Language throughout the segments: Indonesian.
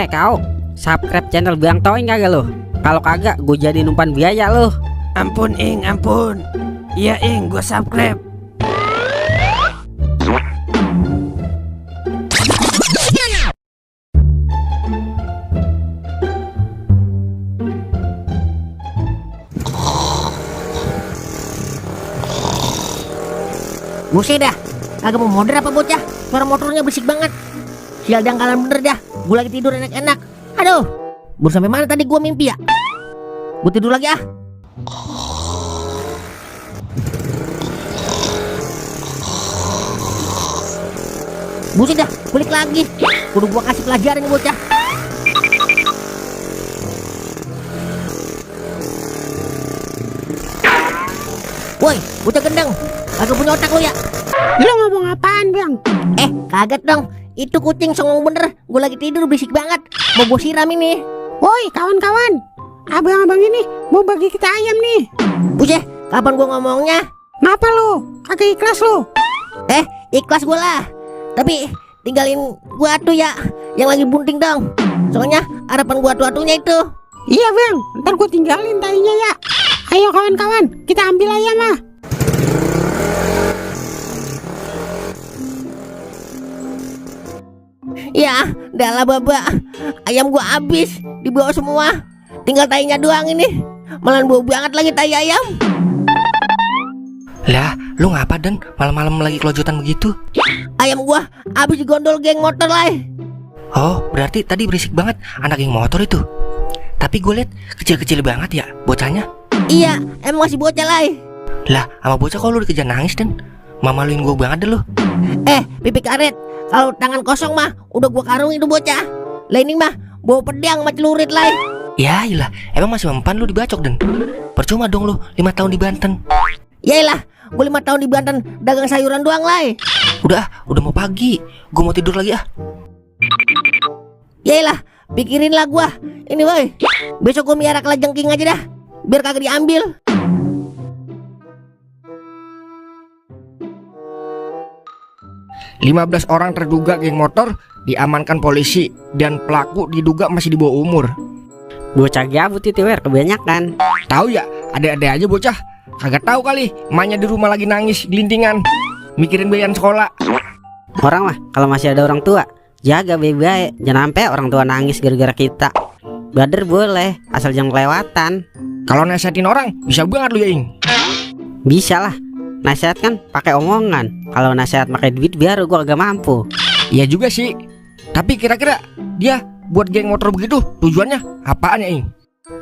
Kau subscribe channel Bang Toing kagak lo? Kalau kagak gue jadi numpan biaya lo. Ampun Ing, ampun. Iya Ing, gue subscribe. Buset dah, agak mau modern apa bocah? Suara motornya berisik banget. Sial dangkalan bener dah, gue lagi tidur enak-enak. Aduh, baru sampai mana tadi gue mimpi ya? Gue tidur lagi ah. Buset dah, balik lagi. Kudu gue kasih pelajaran nih bocah. Woi, bocah gendeng, agak punya otak lo ya? Lo ngomong apaan Bang? Kaget dong. Itu kucing songong bener. Gue lagi tidur berisik banget. Mau gue siram ini. Woi kawan-kawan, abang-abang ini mau bagi kita ayam nih. Buset, kapan gue ngomongnya? Ngapa lo? Kagak ikhlas lo? Ikhlas gue lah. Tapi tinggalin gue atuh ya, yang lagi bunting dong. Soalnya harapan gue atu-atunya itu. Iya Bang, ntar gue tinggalin tainya ya. Ayo kawan-kawan, kita ambil ayam ah. Ya, dah lah baba. Ayam gua habis, dibawa semua. Tinggal tainya doang ini. Malah bau banget lagi tai ayam. Lah, lu ngapa Dan? Malam-malam lagi kelojotan begitu? Ayam gua habis digondol geng motor lah. Oh, berarti tadi berisik banget anak geng motor itu. Tapi gue liat kecil-kecil banget ya bocahnya. Iya, emang masih bocah lah. Lah, sama bocah kok lu dikejar nangis Dan? Mamaluin gue banget deh lu. Pipi karet. Kalau tangan kosong mah udah gua karungin itu bocah. Lah ini mah bawa pedang sama celurit lah. Ya iyalah, emang masih mempan lu dibacok Dan. Percuma dong lu 5 tahun di Banten. Yaelah, gua 5 tahun di Banten dagang sayuran doang lah. Udah mau pagi. Gue mau tidur lagi ah. Yaelah, pikirin lah gua. Ini woi, besok gua miara kelajengking aja dah, biar kagak diambil. Lima 15 orang terduga geng motor diamankan polisi dan pelaku diduga masih di bawah umur. Bocah gabut itu Wer, kebanyakan. Tahu ya, ada-ada aja bocah. Kagak tahu kali, emaknya di rumah lagi nangis gelintingan, mikirin bayaran sekolah. Orang mah kalau masih ada orang tua, jaga baik-baik, jangan sampai orang tua nangis gara-gara kita. Bader boleh, asal jangan kelewatan. Kalau nasihatin orang bisa banget lu ya Ing. Bisa lah. Nasihat kan pakai omongan. Kalau nasihat pakai duit biar gua agak mampu. Iya juga sih. Tapi kira-kira dia buat geng motor begitu tujuannya apaan ya Ing?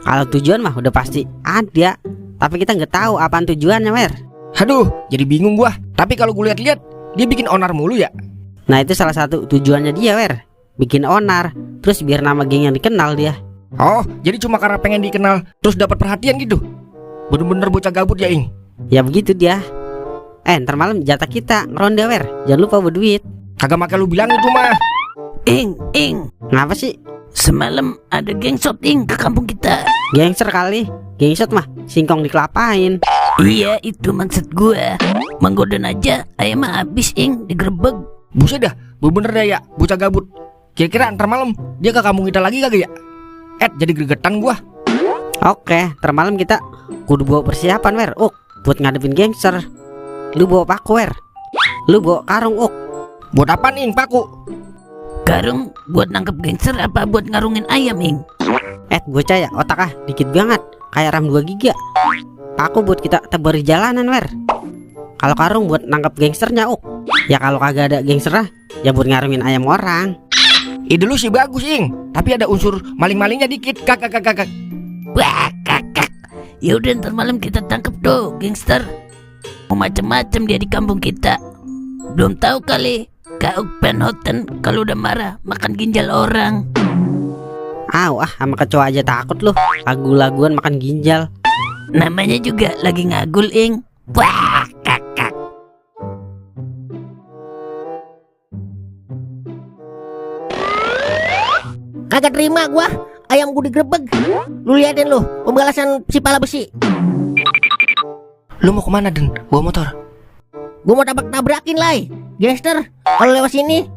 Kalau tujuan mah udah pasti ada, tapi kita nggak tahu apaan tujuannya Wer. Aduh, jadi bingung gua. Tapi kalau gue lihat-lihat dia bikin onar mulu ya. Nah itu salah satu tujuannya dia Wer, bikin onar. Terus biar nama geng yang dikenal dia. Oh, jadi cuma karena pengen dikenal terus dapat perhatian gitu. Bener-bener bocah gabut ya Ing. Ya begitu dia. Ntar malam jatah kita ngeronde Wer, jangan lupa bawa duit. Kagak makan lu bilang itu mah. Ing, Ngapa sih? semalam ada geng shot Ing ke kampung kita. Gangster kali. Gangster mah singkong dikelapain. Iya, itu maksud gue. Menggoda aja, ayam mah habis Ing, digerebek. Buset dah, bener dah ya, bocah gabut. Kira-kira ntar malam dia ke kampung kita lagi kagak ya? Jadi gregetan gua. Oke, ntar malam kita kudu bawa persiapan Wer, buat ngadepin gangster. Lu bawa paku Wer, lu bawa karung Buat apa nih paku? Karung buat nangkep gangster apa buat ngarungin ayam Ing? Bocah ya otak ah dikit banget, kayak RAM 2 giga. Paku buat kita tebar di jalanan Wer. Kalau karung buat nangkep gangsternya Ya kalau kagak ada gangster ya buat ngarungin ayam orang. Ide lu sih bagus Ing, tapi ada unsur maling-malingnya dikit. Kakak. Wah, kakak. Yaudah ntar malam kita tangkep tuh gangster. Mau macem-macem dia di kampung kita. Belum tahu kali Kak Penhoten kalau udah marah makan ginjal orang. Sama kecoa aja takut loh. Lagu-laguan makan ginjal. Namanya juga lagi ngagul Ing. Wah, kakak. Kagak terima gua, ayam gua digerebek. Lu liatin lu, pembalasan si pala besi. Lu mau kemana Den? Bawa motor? Gua mau tabrak-tabrakin lah. Gangster kalau lewat sini.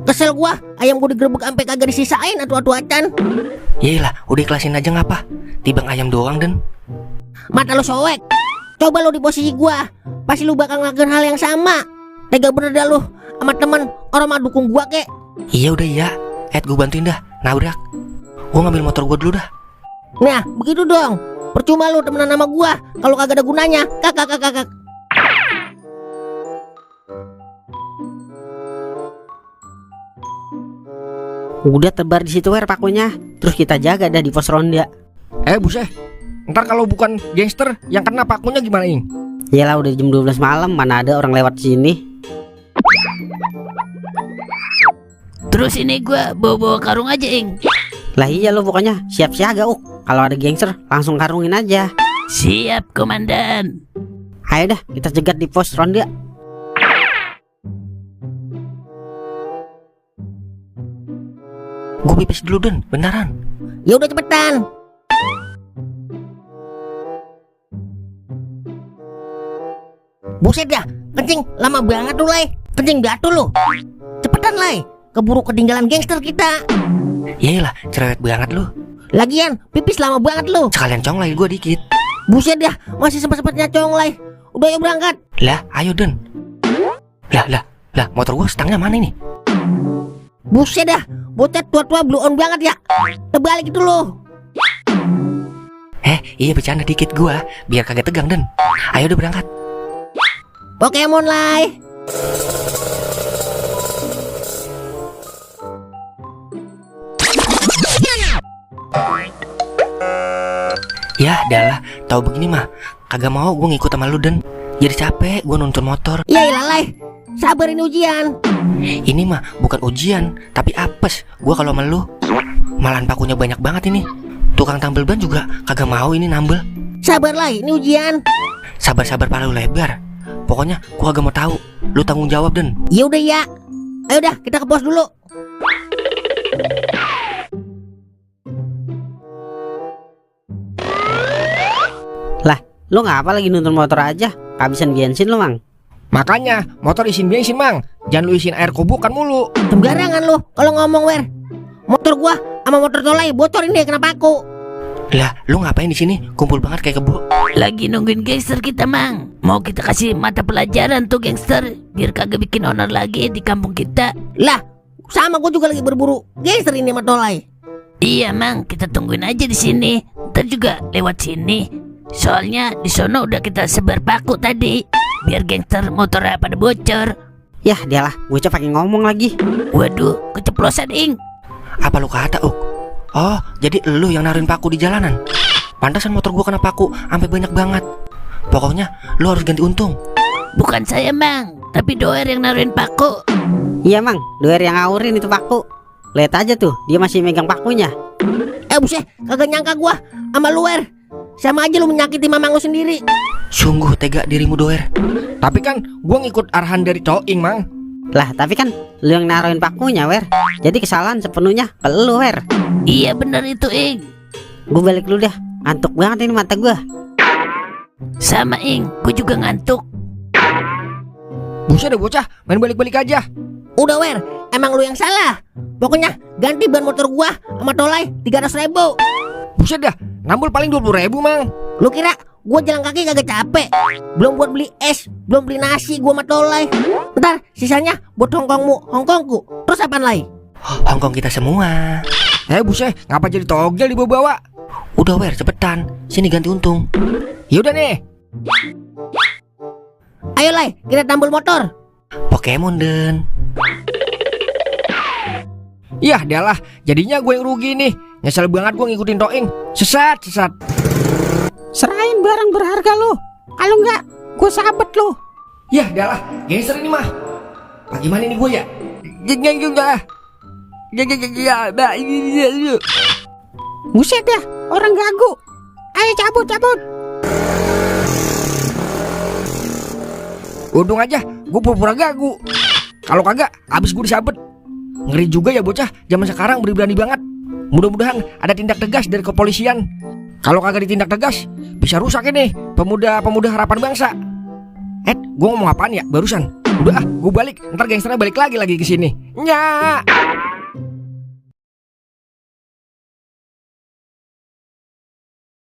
Kesel gua, ayam gua digerebek sampai kagak disisain atu-atuan. Yaelah, udah ikhlasin aja ngapa? Tibang ayam doang Den. Mata lu soek. Coba lu di posisi gua, pasti lu bakal ngelakuin hal yang sama. Tega bener dah lu sama temen orang mah dukung gua kek. Iya udah iya. Gue bantuin dah, nabrak. Gua ngambil motor gua dulu dah. Nah, begitu dong. Percuma lu temenan sama gua kalau kagak ada gunanya. Kakak. Udah tebar di situ Wer pakunya. Terus kita jaga dah di pos ronda. Buset. Ntar kalau bukan gangster yang kena pakunya gimana Ing? Yalah udah jam 12 malam, mana ada orang lewat sini. Terus ini gua bawa karung aja, Ing. Lah iya lo pokoknya siap siaga Kalau ada gangster langsung karungin aja. Siap, komandan. Ayo dah kita cegat di pos ronda. Gue pipis dulu Den, beneran. Ya udah cepetan. Buset dah, kencing lama banget lu Lai. Kencing batu lu. Cepetan Lai, keburu ketinggalan gangster kita. Yaelah, cerewet banget lu. Lagian pipis lama banget lu. Sekalian conglay gue dikit. Buset dah, masih sempet-sempetnya conglay. Udah yuk berangkat. Lah, ayo Den. Lah, motor gue stangnya mana ini? Buset dah, bocah tua-tua blue on banget ya. Terbalik itu lu. Iya bercanda dikit gue, biar kagak tegang Den. Ayo udah berangkat. Pokemon Lai. Ya, adalah, tahu begini mah, kagak mau gue ngikut sama lu Den. Jadi capek gue nuntun motor. Ya ilah Lai, sabar ini ujian. Ini mah bukan ujian, tapi apes. Gue kalau sama lu, malahan pakunya banyak banget ini. Tukang tambel ban juga kagak mau ini nambel. Sabar Lai, ini ujian. Sabar-sabar pala lu lebar. Pokoknya gue kagak mau tahu. Lu tanggung jawab Den. Ya udah ya. Ayo dah kita ke pos dulu. Lah lo ngapa lagi nuntun motor aja? Kehabisan bensin lo Mang. Makanya motor isin bensin Mang. Jangan lu isin air kobokan mulu. Sembarangan lu kalau ngomong Wer. Motor gua sama motor Tolai bocor ini kenapa aku? Lah, lu ngapain di sini? Kumpul banget kayak kebo. Lagi nungguin gangster kita, Mang. Mau kita kasih mata pelajaran tuh gangster, biar kagak bikin honor lagi di kampung kita. Lah, sama gua juga lagi berburu gangster ini sama Tolai. Iya, Mang, kita tungguin aja di sini. Ntar juga lewat sini. Soalnya di sono udah kita sebar paku tadi, biar gangster motornya pada bocor. Yah dialah, bocah pakai ngomong lagi. Waduh, keceplosan Ing. Apa lu kata Oh, jadi lu yang naruhin paku di jalanan. Pantasan motor gua kena paku sampai banyak banget. Pokoknya lu harus ganti untung. Bukan saya, Mang, tapi Doer yang naruhin paku. Iya Mang, Doer yang ngawurin itu paku. Lihat aja tuh, dia masih megang pakunya. Buset, kagak nyangka gua sama lu Wer. Sama aja lu menyakiti mamang lu sendiri. Sungguh tega dirimu Doer. Tapi kan gua ngikut arahan dari Toing Mang. Lah tapi kan lu yang naruhin pakunya Wer. Jadi kesalahan sepenuhnya ke lu Wer. Iya bener itu Ing. Gue balik dulu dah, ngantuk banget ini mata gue. Sama Ing, gue juga ngantuk. Buset deh bocah, main balik-balik aja. Udah Wer, emang lu yang salah. Pokoknya ganti ban motor gua sama Tolai 300.000. Buset dah, nambul paling 20.000 Mang. Lu kira gua jalan kaki kagak capek? Belum buat beli es, belum beli nasi gua sama Tolai. Ntar sisanya buat Hongkongku. Terus apaan Lai? Hongkong kita semua. Buset, ngapa jadi togel dibawa-bawa? Udah Wer, cepetan. Sini ganti untung. Yaudah nih. Ayo Lai, kita tambul motor. Pokemon Den. Yah, dialah, jadinya gue yang rugi nih. Nyesel banget gue ngikutin Toing. Sesat. Serahin barang berharga lo. Kalau enggak, gue sabet lo. Yah, dialah, gangster ini mah. Bagaimana ini gue ya? Buset dah, orang gagu. Ayo cabut. Untung aja, gue pura-pura gagu. Kalau kagak, abis gue disabet. Ngeri juga ya bocah, zaman sekarang berani banget. Mudah-mudahan ada tindak tegas dari kepolisian. Kalau kagak ditindak tegas, bisa rusak ini pemuda-pemuda harapan bangsa. Gue ngomong apaan ya barusan? Udah ah, gue balik. Ntar gangsternya balik lagi ke sini. Nya.